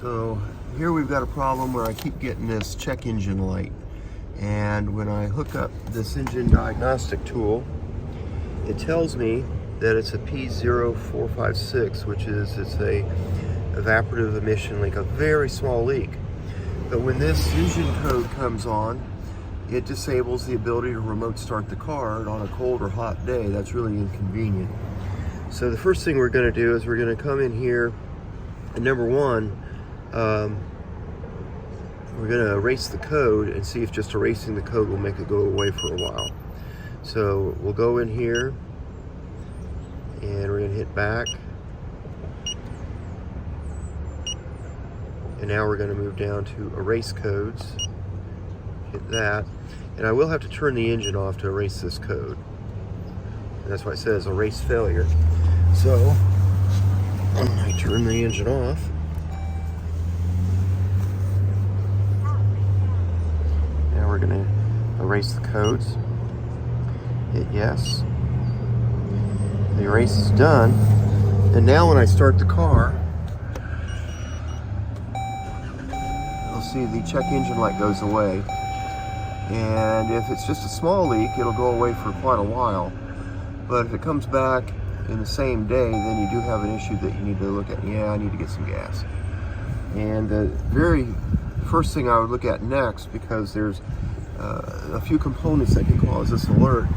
So here we've got a problem where I keep getting this check engine light, and when I hook up this engine diagnostic tool, it tells me that it's a P0456, which is it's a evaporative emission leak, a very small leak. But when this engine code comes on, it disables the ability to remote start the car, and on a cold or hot day, that's really inconvenient. So the first thing we're going to do is we're going to come in here, and number one, we're going to erase the code and see if just erasing the code will make it go away for a while. So we'll go in here and we're going to hit back, and now we're going to move down to erase codes. Hit that, and I will have to turn the engine off to erase this code, and that's why it says erase failure. So I turn the engine off. Now we're going to erase the codes. Hit yes. The erase is done. And now when I start the car, you'll see the check engine light goes away. And if it's just a small leak, it'll go away for quite a while. But if it comes back in the same day, then you do have an issue that you need to look at. Yeah, I need to get some gas. And the very first thing I would look at next, because there's a few components that can cause this alert,